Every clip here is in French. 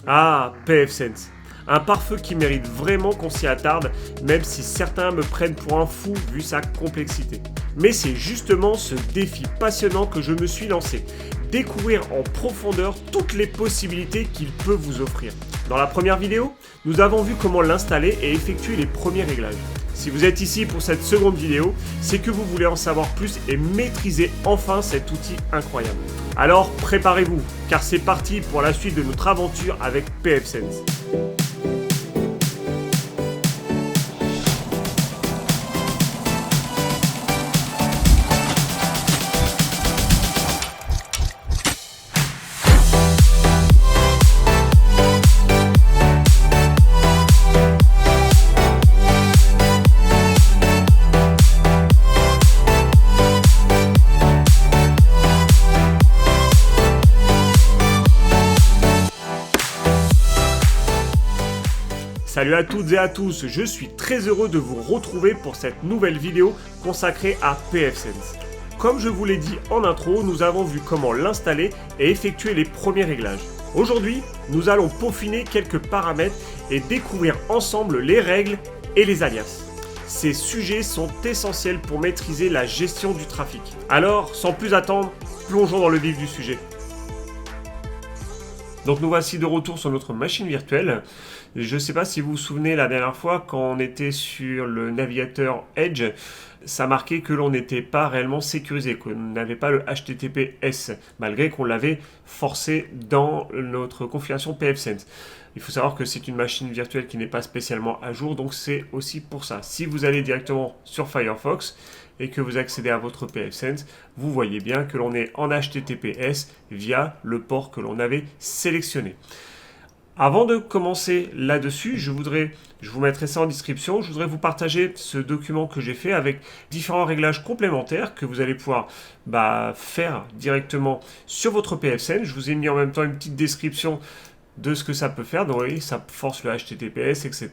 Ah, pfSense. Un pare-feu qui mérite vraiment qu'on s'y attarde, même si certains me prennent pour un fou vu sa complexité. Mais c'est justement ce défi passionnant que je me suis lancé. Découvrir en profondeur toutes les possibilités qu'il peut vous offrir. Dans la première vidéo, nous avons vu comment l'installer et effectuer les premiers réglages. Si vous êtes ici pour cette seconde vidéo, c'est que vous voulez en savoir plus et maîtriser enfin cet outil incroyable. Alors préparez-vous, car c'est parti pour la suite de notre aventure avec pfSense. Salut à toutes et à tous, je suis très heureux de vous retrouver pour cette nouvelle vidéo consacrée à pfSense. Comme je vous l'ai dit en intro, nous avons vu comment l'installer et effectuer les premiers réglages. Aujourd'hui, nous allons peaufiner quelques paramètres et découvrir ensemble les règles et les alias. Ces sujets sont essentiels pour maîtriser la gestion du trafic. Alors, sans plus attendre, plongeons dans le vif du sujet. Donc nous voici de retour sur notre machine virtuelle. Je ne sais pas si vous vous souvenez la dernière fois quand on était sur le navigateur Edge, ça marquait que l'on n'était pas réellement sécurisé, qu'on n'avait pas le HTTPS, malgré qu'on l'avait forcé dans notre configuration pfSense. Il faut savoir que c'est une machine virtuelle qui n'est pas spécialement à jour, donc c'est aussi pour ça. Si vous allez directement sur Firefox et que vous accédez à votre pfSense, vous voyez bien que l'on est en HTTPS via le port que l'on avait sélectionné. Avant de commencer là-dessus, je vous mettrai ça en description, je voudrais vous partager ce document que j'ai fait avec différents réglages complémentaires que vous allez pouvoir faire directement sur votre pfSense. Je vous ai mis en même temps une petite description de ce que ça peut faire, donc oui, ça force le HTTPS, etc.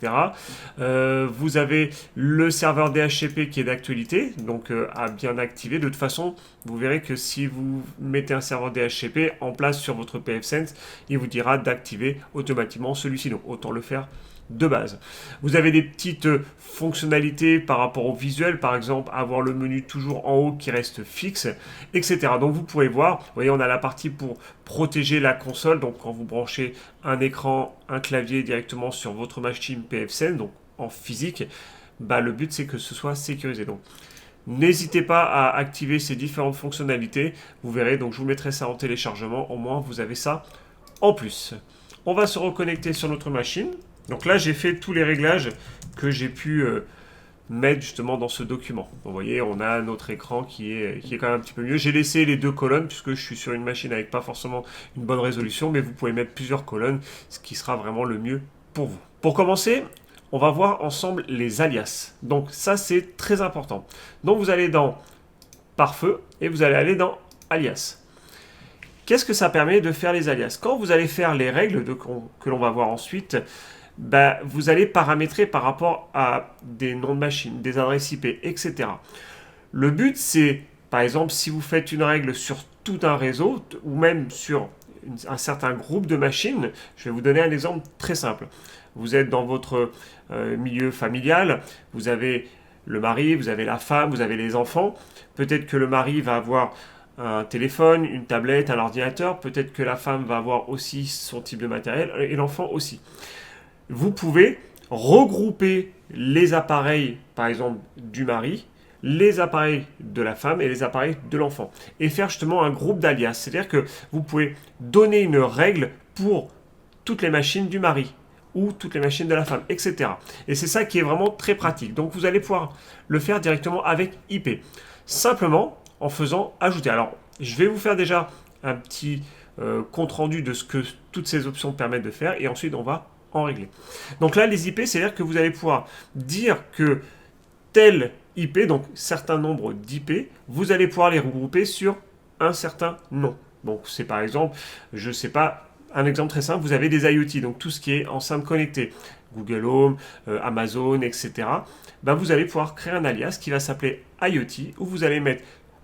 Vous avez le serveur DHCP qui est d'actualité, donc à bien activer. De toute façon, vous verrez que si vous mettez un serveur DHCP en place sur votre pfSense, il vous dira d'activer automatiquement celui-ci, donc autant le faire de base. Vous avez des petites fonctionnalités par rapport au visuel, par exemple avoir le menu toujours en haut qui reste fixe, etc. Donc vous pourrez voir, vous voyez, on a la partie pour protéger la console, donc quand vous branchez un écran, un clavier directement sur votre machine pfSense, donc en physique, le but c'est que ce soit sécurisé. Donc n'hésitez pas à activer ces différentes fonctionnalités, vous verrez, donc je vous mettrai ça en téléchargement, au moins vous avez ça en plus. On va se reconnecter sur notre machine. Donc là, j'ai fait tous les réglages que j'ai pu mettre justement dans ce document. Donc, vous voyez, on a notre écran qui est quand même un petit peu mieux. J'ai laissé les deux colonnes puisque je suis sur une machine avec pas forcément une bonne résolution, mais vous pouvez mettre plusieurs colonnes, ce qui sera vraiment le mieux pour vous. Pour commencer, on va voir ensemble les alias. Donc ça, c'est très important. Donc vous allez dans Pare-feu et vous allez aller dans Alias. Qu'est-ce que ça permet de faire les alias? Quand vous allez faire les règles que l'on va voir ensuite, vous allez paramétrer par rapport à des noms de machines, des adresses IP, etc. Le but, c'est, par exemple, si vous faites une règle sur tout un réseau, ou même sur un certain groupe de machines, je vais vous donner un exemple très simple. Vous êtes dans votre milieu familial, vous avez le mari, vous avez la femme, vous avez les enfants. Peut-être que le mari va avoir un téléphone, une tablette, un ordinateur. Peut-être que la femme va avoir aussi son type de matériel et l'enfant aussi. Vous pouvez regrouper les appareils, par exemple, du mari, les appareils de la femme et les appareils de l'enfant. Et faire justement un groupe d'alias. C'est-à-dire que vous pouvez donner une règle pour toutes les machines du mari ou toutes les machines de la femme, etc. Et c'est ça qui est vraiment très pratique. Donc vous allez pouvoir le faire directement avec IP. Simplement en faisant ajouter. Alors, je vais vous faire déjà un petit compte rendu de ce que toutes ces options permettent de faire et ensuite on va en régler. Donc là, les IP, c'est-à-dire que vous allez pouvoir dire que tel IP, donc certain nombre d'IP, vous allez pouvoir les regrouper sur un certain nom. Donc c'est par exemple, je ne sais pas, un exemple très simple, vous avez des IoT, donc tout ce qui est enceinte connectée, Google Home, Amazon, etc. Vous allez pouvoir créer un alias qui va s'appeler IoT, où vous allez mettre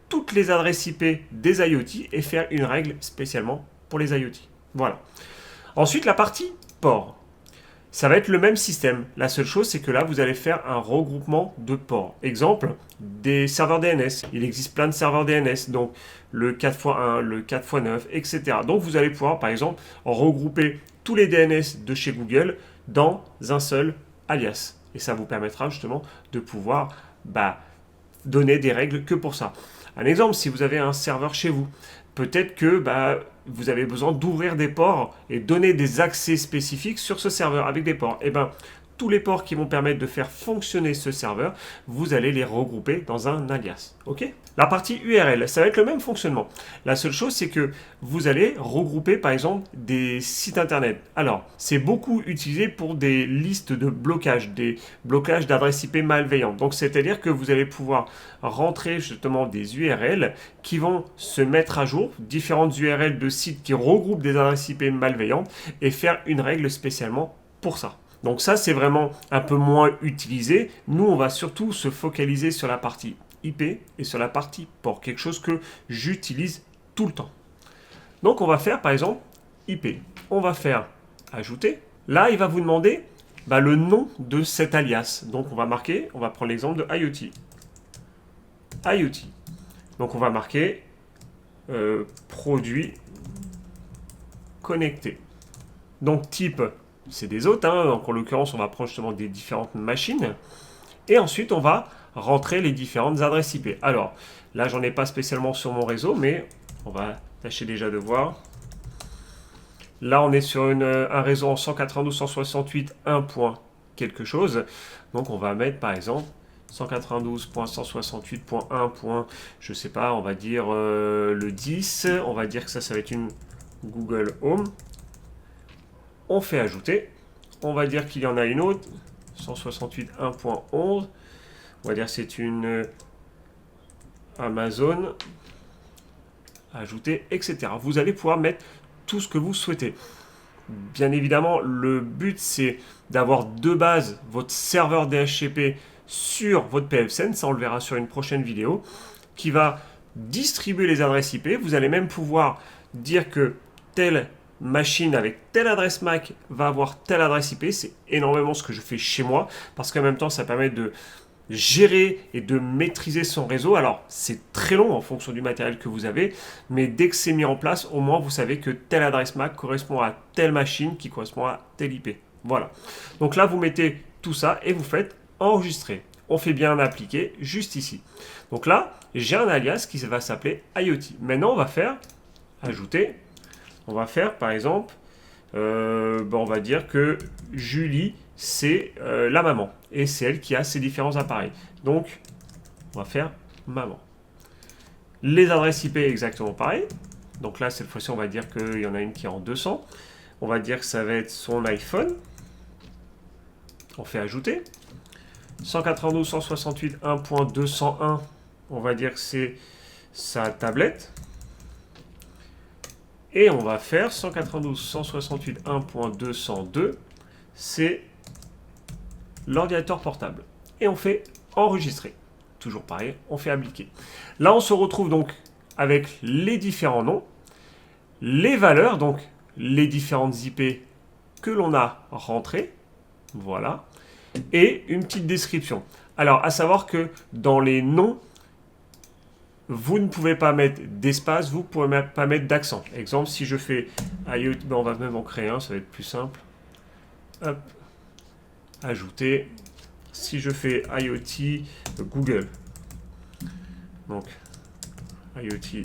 toutes les adresses IP des IoT et faire une règle spécialement pour les IoT. Voilà. Ensuite, la partie port. Ça va être le même système. La seule chose, c'est que là, vous allez faire un regroupement de ports. Exemple, des serveurs DNS. Il existe plein de serveurs DNS, donc le 4x1, le 4x9, etc. Donc, vous allez pouvoir, par exemple, regrouper tous les DNS de chez Google dans un seul alias. Et ça vous permettra justement de pouvoir donner des règles que pour ça. Un exemple, si vous avez un serveur chez vous, peut-être que vous avez besoin d'ouvrir des ports et donner des accès spécifiques sur ce serveur avec des ports. Et tous les ports qui vont permettre de faire fonctionner ce serveur, vous allez les regrouper dans un alias. Ok ? La partie URL, ça va être le même fonctionnement. La seule chose, c'est que vous allez regrouper par exemple des sites internet. Alors, c'est beaucoup utilisé pour des listes de blocage, des blocages d'adresses IP malveillantes. Donc, c'est-à-dire que vous allez pouvoir rentrer justement des URL qui vont se mettre à jour, différentes URL de sites qui regroupent des adresses IP malveillantes et faire une règle spécialement pour ça. Donc ça, c'est vraiment un peu moins utilisé. Nous, on va surtout se focaliser sur la partie IP et sur la partie port, quelque chose que j'utilise tout le temps. Donc on va faire par exemple IP. On va faire ajouter. Là, il va vous demander le nom de cet alias. Donc on va marquer, on va prendre l'exemple de IoT. IoT. Donc on va marquer produit connecté. Donc type, c'est des autres. Donc en l'occurrence, on va prendre justement des différentes machines. Et ensuite, on va rentrer les différentes adresses IP. Alors, là, j'en ai pas spécialement sur mon réseau, mais on va tâcher déjà de voir. Là, on est sur un réseau en 192.168.1. quelque chose. Donc, on va mettre, par exemple, 192.168.1. je sais pas, on va dire le 10. On va dire que ça va être une Google Home. On fait ajouter. On va dire qu'il y en a une autre, 168.1.11. On va dire que c'est une Amazon, ajouter, etc. Vous allez pouvoir mettre tout ce que vous souhaitez. Bien évidemment, le but, c'est d'avoir de base votre serveur DHCP sur votre PFSense, ça on le verra sur une prochaine vidéo, qui va distribuer les adresses IP. Vous allez même pouvoir dire que telle machine avec telle adresse MAC va avoir telle adresse IP. C'est énormément ce que je fais chez moi, parce qu'en même temps, ça permet de gérer et de maîtriser son réseau. Alors, c'est très long en fonction du matériel que vous avez, mais dès que c'est mis en place, au moins, vous savez que telle adresse MAC correspond à telle machine qui correspond à telle IP. Voilà. Donc là, vous mettez tout ça et vous faites enregistrer. On fait bien appliquer juste ici. Donc là, j'ai un alias qui va s'appeler IoT. Maintenant, on va faire ajouter. On va faire, par exemple, on va dire que Julie, c'est la maman. Et c'est elle qui a ces différents appareils. Donc, on va faire maman. Les adresses IP, exactement pareil. Donc là, cette fois-ci, on va dire qu'il y en a une qui est en 200. On va dire que ça va être son iPhone. On fait ajouter. 192.168.1.201, on va dire que c'est sa tablette. Et on va faire 192.168.1.202, c'est l'ordinateur portable. Et on fait enregistrer. Toujours pareil, on fait appliquer. Là, on se retrouve donc avec les différents noms, les valeurs, donc les différentes IP que l'on a rentrées. Voilà. Et une petite description. Alors, à savoir que dans les noms, vous ne pouvez pas mettre d'espace, vous ne pouvez pas mettre d'accent. Exemple, si je fais IoT, on va même en créer un, ça va être plus simple. Hop, ajouter. Si je fais IoT Google, donc IoT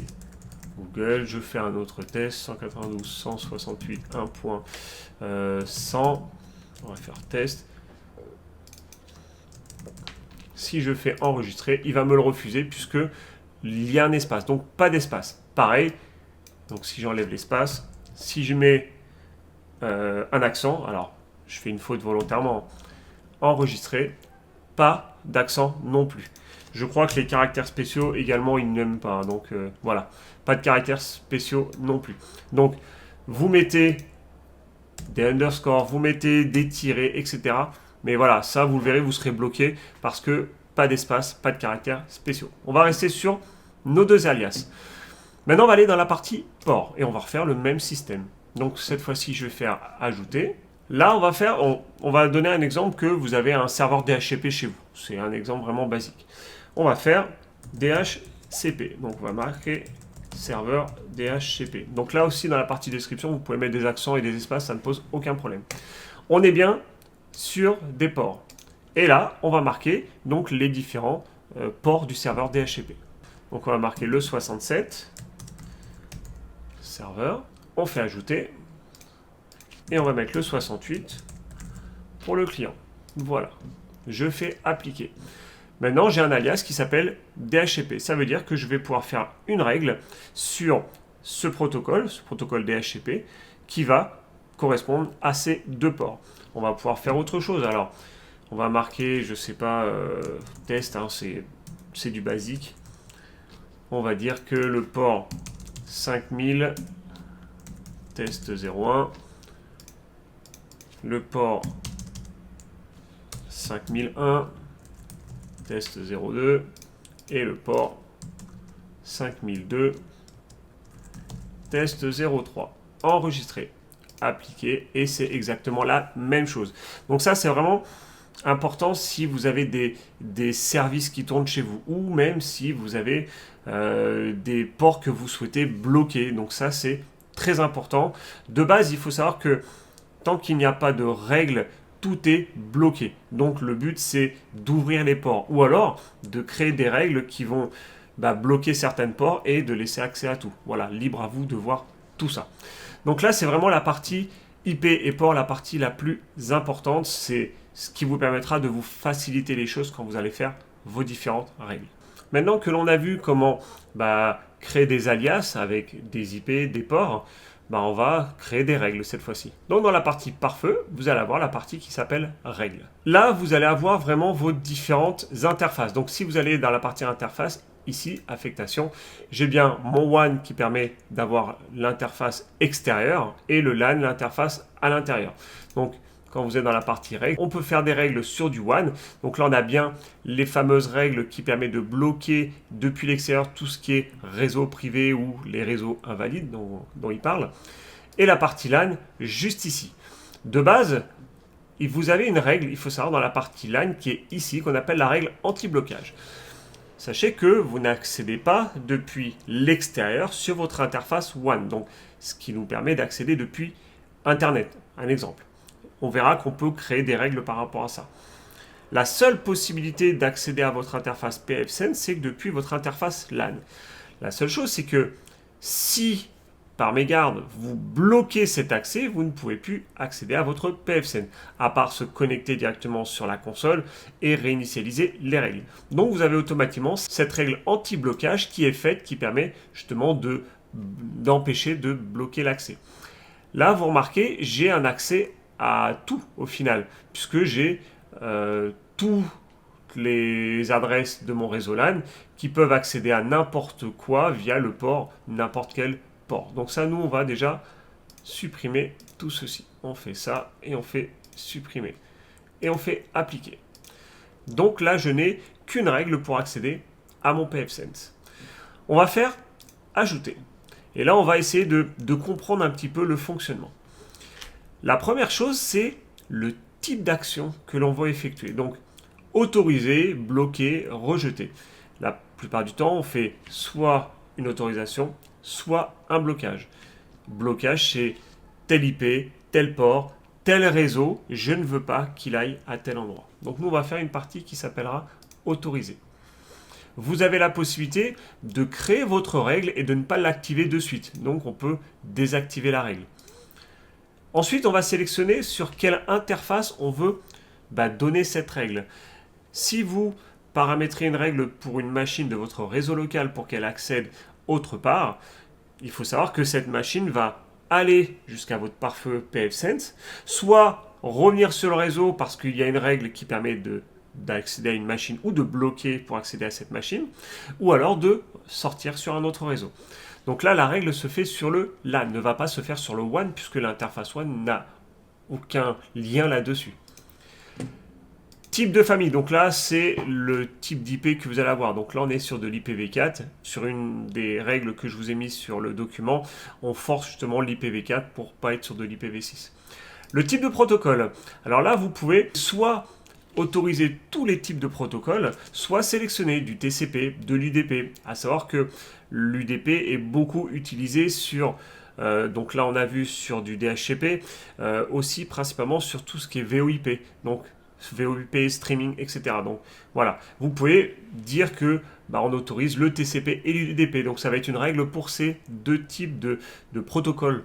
Google, je fais un autre test, 192.168.1.100, on va faire test. Si je fais enregistrer, il va me le refuser puisque il y a un espace, donc pas d'espace. Pareil, donc si j'enlève l'espace, si je mets un accent, alors je fais une faute volontairement, enregistrer, pas d'accent non plus. Je crois que les caractères spéciaux également, ils n'aiment pas, donc voilà, pas de caractères spéciaux non plus. Donc vous mettez des underscores, vous mettez des tirets, etc. Mais voilà, ça, vous le verrez, vous serez bloqué parce que pas d'espace, pas de caractères spéciaux. On va rester sur nos deux alias. Maintenant, on va aller dans la partie port et on va refaire le même système. Donc cette fois-ci, je vais faire ajouter. Là, on va donner un exemple que vous avez un serveur DHCP chez vous. C'est un exemple vraiment basique. On va faire DHCP. Donc on va marquer serveur DHCP. Donc là aussi, dans la partie description, vous pouvez mettre des accents et des espaces, ça ne pose aucun problème. On est bien sur des ports. Et là, on va marquer donc les différents ports du serveur DHCP. Donc on va marquer le 67 serveur. On fait ajouter. Et on va mettre le 68 pour le client. Voilà. Je fais appliquer. Maintenant, j'ai un alias qui s'appelle DHCP. Ça veut dire que je vais pouvoir faire une règle sur ce protocole DHCP, qui va correspondre à ces deux ports. On va pouvoir faire autre chose. Alors, on va marquer, je sais pas, test, hein, c'est du basique. On va dire que le port 5000, test 01, le port 5001, test 02, et le port 5002, test 03. Enregistré, appliqué, et c'est exactement la même chose. Donc ça, c'est vraiment important si vous avez des services qui tournent chez vous, ou même si vous avez des ports que vous souhaitez bloquer. Donc ça, c'est très important. De base, il faut savoir que tant qu'il n'y a pas de règles, tout est bloqué. Donc le but, c'est d'ouvrir les ports, ou alors de créer des règles qui vont bloquer certaines ports et de laisser accès à tout. Voilà, libre à vous de voir tout ça. Donc là, c'est vraiment la partie IP et port, la partie la plus importante. C'est ce qui vous permettra de vous faciliter les choses quand vous allez faire vos différentes règles. Maintenant que l'on a vu comment créer des alias avec des IP, des ports, on va créer des règles cette fois-ci. Donc dans la partie pare-feu, vous allez avoir la partie qui s'appelle règles. Là, vous allez avoir vraiment vos différentes interfaces. Donc si vous allez dans la partie interface, ici, affectation, j'ai bien mon WAN qui permet d'avoir l'interface extérieure et le LAN, l'interface à l'intérieur. Donc quand vous êtes dans la partie règles, on peut faire des règles sur du WAN. Donc là, on a bien les fameuses règles qui permettent de bloquer depuis l'extérieur tout ce qui est réseau privé ou les réseaux invalides dont il parle. Et la partie LAN, juste ici. De base, vous avez une règle, il faut savoir, dans la partie LAN qui est ici, qu'on appelle la règle anti-blocage. Sachez que vous n'accédez pas depuis l'extérieur sur votre interface WAN. Donc, ce qui nous permet d'accéder depuis Internet. Un exemple. On verra qu'on peut créer des règles par rapport à ça. La seule possibilité d'accéder à votre interface pfSense, c'est que depuis votre interface LAN. La seule chose, c'est que si, par mégarde, vous bloquez cet accès, vous ne pouvez plus accéder à votre pfSense, à part se connecter directement sur la console et réinitialiser les règles. Donc, vous avez automatiquement cette règle anti-blocage qui est faite, qui permet justement d'empêcher de bloquer l'accès. Là, vous remarquez, j'ai un accès à tout au final, puisque j'ai toutes les adresses de mon réseau LAN qui peuvent accéder à n'importe quoi via le port, n'importe quel port. Donc ça, nous, on va déjà supprimer tout ceci. On fait ça et on fait supprimer. Et on fait appliquer. Donc là, je n'ai qu'une règle pour accéder à mon pfSense. On va faire ajouter. Et là, on va essayer de comprendre un petit peu le fonctionnement. La première chose, c'est le type d'action que l'on va effectuer. Donc, autoriser, bloquer, rejeter. La plupart du temps, on fait soit une autorisation, soit un blocage. Blocage, c'est tel IP, tel port, tel réseau, je ne veux pas qu'il aille à tel endroit. Donc, nous, on va faire une partie qui s'appellera autoriser. Vous avez la possibilité de créer votre règle et de ne pas l'activer de suite. Donc, on peut désactiver la règle. Ensuite, on va sélectionner sur quelle interface on veut donner cette règle. Si vous paramétrez une règle pour une machine de votre réseau local pour qu'elle accède autre part, il faut savoir que cette machine va aller jusqu'à votre pare-feu pfSense, soit revenir sur le réseau parce qu'il y a une règle qui permet d'accéder à une machine ou de bloquer pour accéder à cette machine, ou alors de sortir sur un autre réseau. Donc là, la règle se fait sur le LAN, ne va pas se faire sur le WAN puisque l'interface WAN n'a aucun lien là-dessus. Type de famille, donc là c'est le type d'IP que vous allez avoir. Donc là on est sur de l'IPv4, sur une des règles que je vous ai mises sur le document, on force justement l'IPv4 pour pas être sur de l'IPv6. Le type de protocole, alors là vous pouvez soit autoriser tous les types de protocoles, soit sélectionner du TCP, de l'UDP, à savoir que l'UDP est beaucoup utilisé sur donc là on a vu sur du DHCP, aussi principalement sur tout ce qui est VoIP, donc VoIP, streaming, etc. Donc voilà, vous pouvez dire que on autorise le TCP et l'UDP, donc ça va être une règle pour ces deux types de protocoles.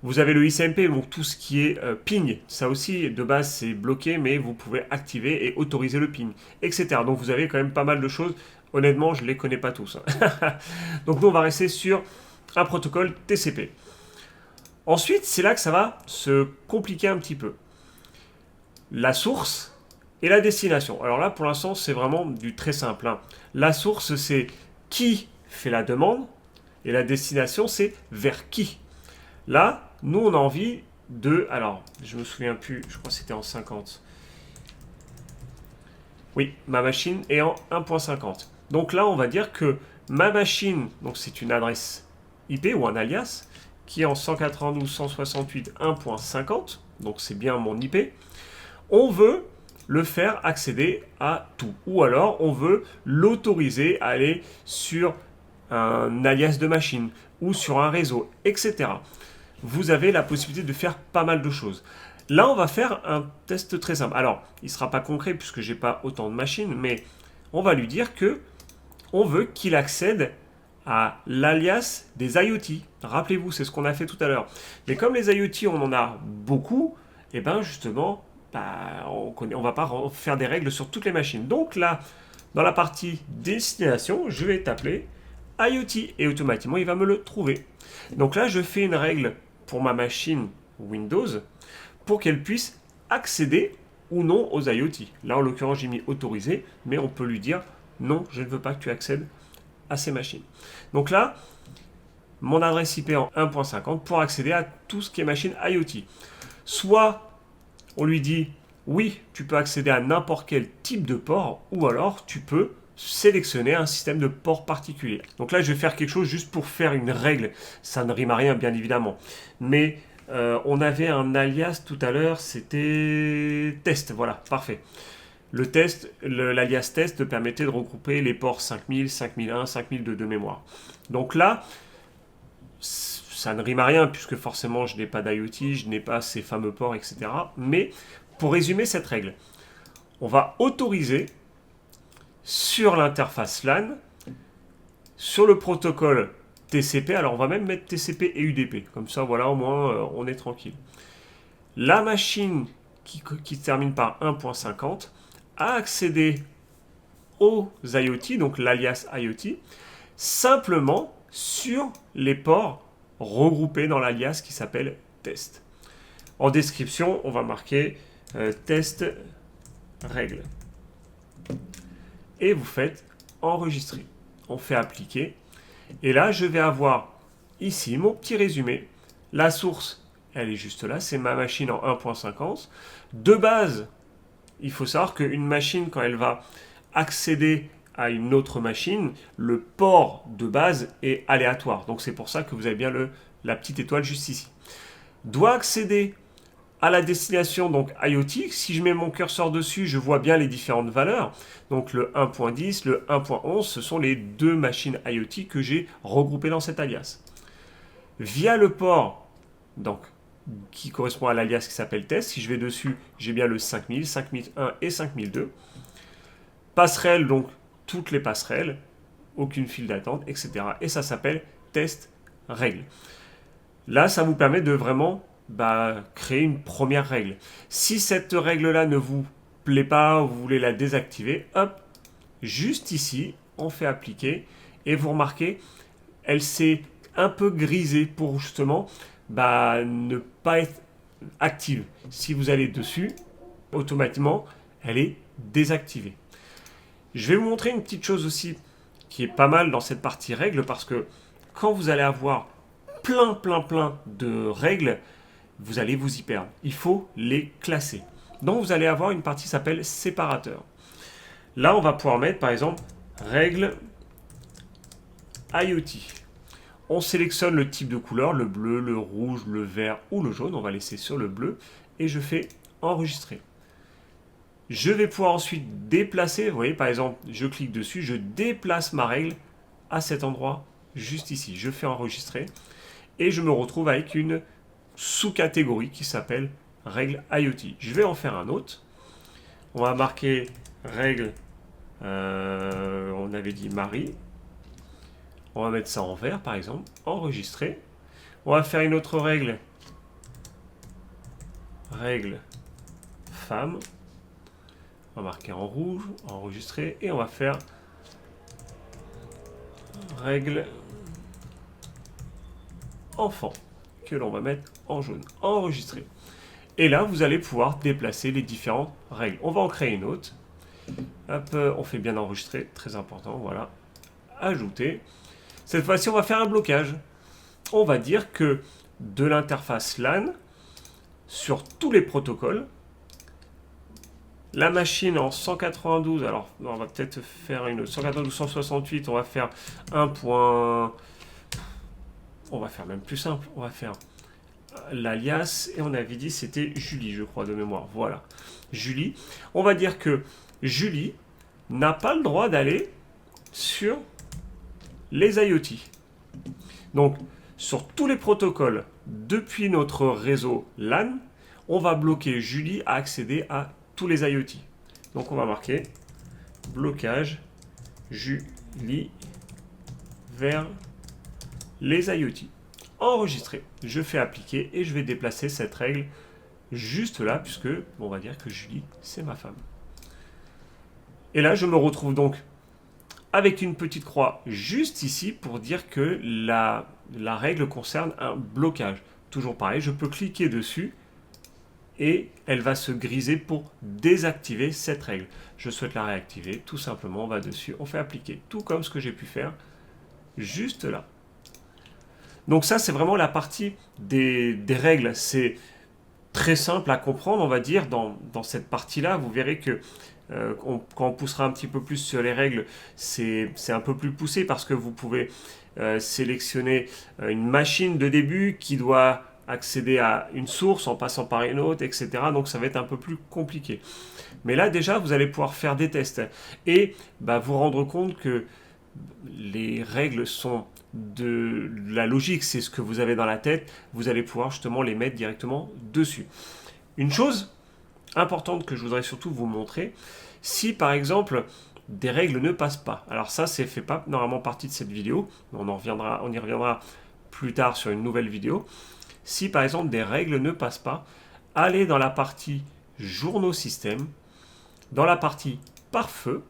Vous avez le ICMP, donc tout ce qui est ping, ça aussi de base c'est bloqué, mais vous pouvez activer et autoriser le ping, etc. Donc vous avez quand même pas mal de choses, honnêtement je ne les connais pas tous. Donc nous on va rester sur un protocole TCP. Ensuite c'est là que ça va se compliquer un petit peu. La source et la destination. Alors là, pour l'instant, c'est vraiment du très simple. La source, c'est qui fait la demande et la destination, c'est vers qui. Là, nous, on a envie de... Alors, je me souviens plus, je crois que c'était en 50. Oui, ma machine est en 1.50. Donc là, on va dire que ma machine, donc c'est une adresse IP ou un alias, qui est en 192.168.1.50, donc c'est bien mon IP. On veut le faire accéder à tout. Ou alors, on veut l'autoriser à aller sur un alias de machine ou sur un réseau, etc. Vous avez la possibilité de faire pas mal de choses. Là, on va faire un test très simple. Alors, il ne sera pas concret puisque je n'ai pas autant de machines, mais on va lui dire que on veut qu'il accède à l'alias des IoT. Rappelez-vous, c'est ce qu'on a fait tout à l'heure. Mais comme les IoT, on en a beaucoup, et bien justement... on ne va pas faire des règles sur toutes les machines. Donc là, dans la partie destination, je vais taper IoT et automatiquement, il va me le trouver. Donc là, je fais une règle pour ma machine Windows pour qu'elle puisse accéder ou non aux IoT. Là, en l'occurrence, j'ai mis autorisé, mais on peut lui dire non, je ne veux pas que tu accèdes à ces machines. Donc là, mon adresse IP en 1.50 pour accéder à tout ce qui est machine IoT. Soit on lui dit oui, tu peux accéder à n'importe quel type de port, ou alors tu peux sélectionner un système de port particulier. Donc là, je vais faire quelque chose juste pour faire une règle. Ça ne rime à rien, bien évidemment. Mais on avait un alias tout à l'heure, c'était test. Voilà, parfait. Le test, l'alias test permettait de regrouper les ports 5000, 5001, 5002 de mémoire. Donc là, ça ne rime à rien puisque forcément je n'ai pas d'IoT, je n'ai pas ces fameux ports, etc. Mais pour résumer cette règle, on va autoriser sur l'interface LAN, sur le protocole TCP, alors on va même mettre TCP et UDP, comme ça voilà au moins on est tranquille. La machine qui se termine par 1.50 a accédé aux IoT, donc l'alias IoT, simplement sur les ports regroupés dans l'alias qui s'appelle test. En description, on va marquer test règle. Et vous faites enregistrer. On fait appliquer. Et là, je vais avoir ici mon petit résumé. La source, elle est juste là, c'est ma machine en 1.50. De base, il faut savoir qu'une machine, quand elle va accéder à une autre machine, le port de base est aléatoire. Donc c'est pour ça que vous avez bien la petite étoile juste ici. Doit accéder à la destination, donc IoT. Si je mets mon curseur dessus, je vois bien les différentes valeurs. Donc le 1.10, le 1.11, ce sont les deux machines IoT que j'ai regroupées dans cet alias. Via le port, donc, qui correspond à l'alias qui s'appelle test, si je vais dessus, j'ai bien le 5000, 5001 et 5002. Passerelle, donc toutes les passerelles, aucune file d'attente, etc. Et ça s'appelle test règle. Là, ça vous permet de vraiment créer une première règle. Si cette règle-là ne vous plaît pas, ou vous voulez la désactiver, hop, juste ici, on fait appliquer et vous remarquez, elle s'est un peu grisée pour justement ne pas être active. Si vous allez dessus, automatiquement, elle est désactivée. Je vais vous montrer une petite chose aussi qui est pas mal dans cette partie règles parce que quand vous allez avoir plein de règles, vous allez vous y perdre. Il faut les classer. Donc vous allez avoir une partie qui s'appelle séparateur. Là, on va pouvoir mettre par exemple règle IoT. On sélectionne le type de couleur, le bleu, le rouge, le vert ou le jaune. On va laisser sur le bleu et je fais enregistrer. Je vais pouvoir ensuite déplacer. Vous voyez, par exemple, je clique dessus, je déplace ma règle à cet endroit juste ici. Je fais enregistrer et je me retrouve avec une sous-catégorie qui s'appelle règle IoT. Je vais en faire un autre. On va marquer règle, on avait dit Marie. On va mettre ça en vert, par exemple. Enregistrer. On va faire une autre règle. Règle femme. On va marquer en rouge. Enregistrer. Et on va faire règle enfant. Que l'on va mettre en jaune. Enregistrer. Et là, vous allez pouvoir déplacer les différentes règles. On va en créer une autre. Hop, on fait bien enregistrer. Très important. Voilà. Ajouter. Cette fois-ci, on va faire un blocage. On va dire que de l'interface LAN, sur tous les protocoles, la machine en 192, alors on va peut-être faire une 192.168, on va faire un point... On va faire même plus simple, on va faire l'alias, et on avait dit c'était Julie, je crois, de mémoire. Voilà, Julie. On va dire que Julie n'a pas le droit d'aller sur les IoT. Donc, sur tous les protocoles, depuis notre réseau LAN, on va bloquer Julie à accéder à tous les IoT. Donc, on va marquer blocage Julie vers les IoT. Enregistrer. Je fais appliquer et je vais déplacer cette règle juste là, puisque on va dire que Julie, c'est ma femme. Et là, je me retrouve donc avec une petite croix juste ici pour dire que la règle concerne un blocage. Toujours pareil, je peux cliquer dessus et elle va se griser pour désactiver cette règle. Je souhaite la réactiver, tout simplement, on va dessus, on fait appliquer, tout comme ce que j'ai pu faire juste là. Donc ça, c'est vraiment la partie des règles. C'est très simple à comprendre, on va dire, dans cette partie-là. Vous verrez que quand on poussera un petit peu plus sur les règles, c'est un peu plus poussé parce que vous pouvez sélectionner une machine de début qui doit accéder à une source en passant par une autre, etc. Donc ça va être un peu plus compliqué. Mais là déjà, vous allez pouvoir faire des tests et vous rendre compte que les règles sont de la logique, c'est ce que vous avez dans la tête, vous allez pouvoir justement les mettre directement dessus. Une chose importante que je voudrais surtout vous montrer, si par exemple des règles ne passent pas, alors ça c'est fait pas normalement partie de cette vidéo, on y reviendra plus tard sur une nouvelle vidéo. Si par exemple des règles ne passent pas, allez dans la partie journaux système, dans la partie pare-feu,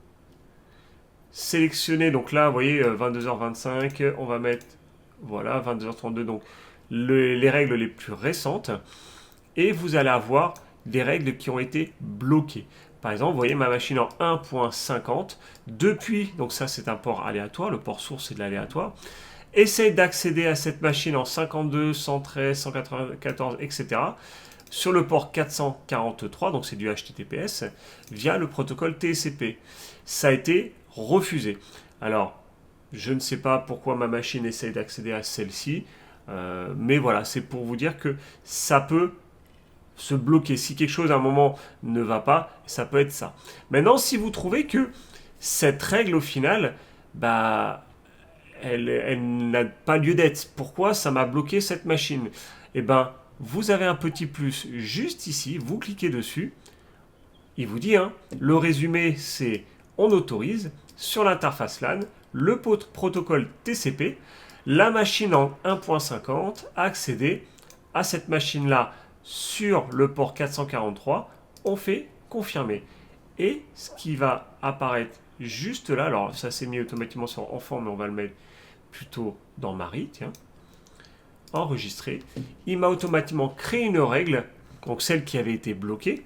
sélectionnez, donc là vous voyez 22h25, on va mettre voilà 22h32, donc les règles les plus récentes, et vous allez avoir des règles qui ont été bloquées. Par exemple, vous voyez ma machine en 1.50, depuis, donc ça c'est un port aléatoire, le port source c'est de l'aléatoire, essaye d'accéder à cette machine en 52, 113, 194, etc. sur le port 443, donc c'est du HTTPS, via le protocole TCP. Ça a été refusé. Alors, je ne sais pas pourquoi ma machine essaye d'accéder à celle-ci, mais voilà, c'est pour vous dire que ça peut se bloquer. Si quelque chose à un moment ne va pas, ça peut être ça. Maintenant, si vous trouvez que cette règle au final, elle n'a pas lieu d'être. Pourquoi ça m'a bloqué cette machine? Eh bien, vous avez un petit plus juste ici, vous cliquez dessus, il vous dit, le résumé c'est on autorise sur l'interface LAN le protocole TCP, la machine en 1.50 a accédé à cette machine-là sur le port 443, on fait confirmer. Et ce qui va apparaître juste là, alors ça s'est mis automatiquement sur enfant, mais on va le mettre plutôt dans Marie, tiens, enregistré. Il m'a automatiquement créé une règle, donc celle qui avait été bloquée,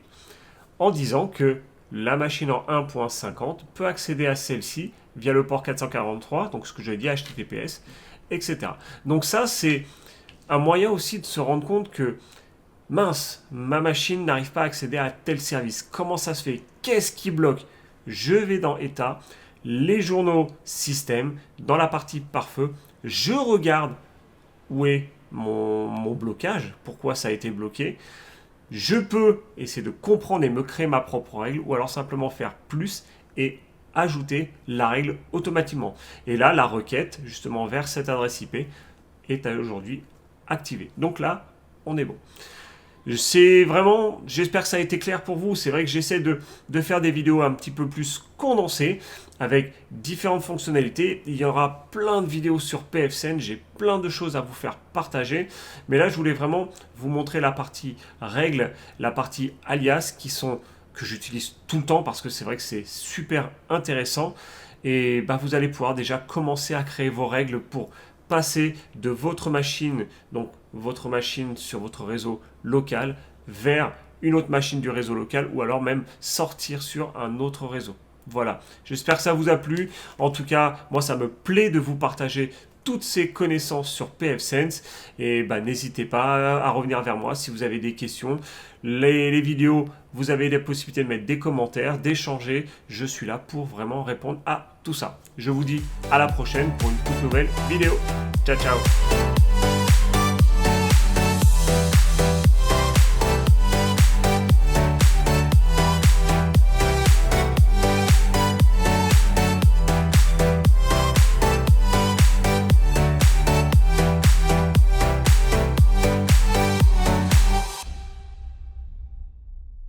en disant que la machine en 1.50 peut accéder à celle-ci via le port 443, donc ce que j'ai dit HTTPS, etc. Donc ça, c'est un moyen aussi de se rendre compte que mince, ma machine n'arrive pas à accéder à tel service. Comment ça se fait? Qu'est-ce qui bloque? Je vais dans État, les journaux système, dans la partie pare-feu, je regarde où est mon blocage, pourquoi ça a été bloqué. Je peux essayer de comprendre et me créer ma propre règle, ou alors simplement faire plus et ajouter la règle automatiquement. Et là, la requête, justement, vers cette adresse IP est aujourd'hui activée. Donc là, on est bon. C'est vraiment, j'espère que ça a été clair pour vous. C'est vrai que j'essaie de faire des vidéos un petit peu plus condensées avec différentes fonctionnalités. Il y aura plein de vidéos sur PFSense, j'ai plein de choses à vous faire partager. Mais là, je voulais vraiment vous montrer la partie règles, la partie alias que j'utilise tout le temps parce que c'est vrai que c'est super intéressant. Et bah, vous allez pouvoir déjà commencer à créer vos règles pour passer de votre machine, donc votre machine sur votre réseau local, vers une autre machine du réseau local ou alors même sortir sur un autre réseau. Voilà, j'espère que ça vous a plu. En tout cas, moi ça me plaît de vous partager toutes ces connaissances sur PFSense et bah, n'hésitez pas à revenir vers moi si vous avez des questions. Les vidéos, vous avez la possibilité de mettre des commentaires, d'échanger. Je suis là pour vraiment répondre à tout ça. Je vous dis à la prochaine pour une toute nouvelle vidéo. Ciao, ciao.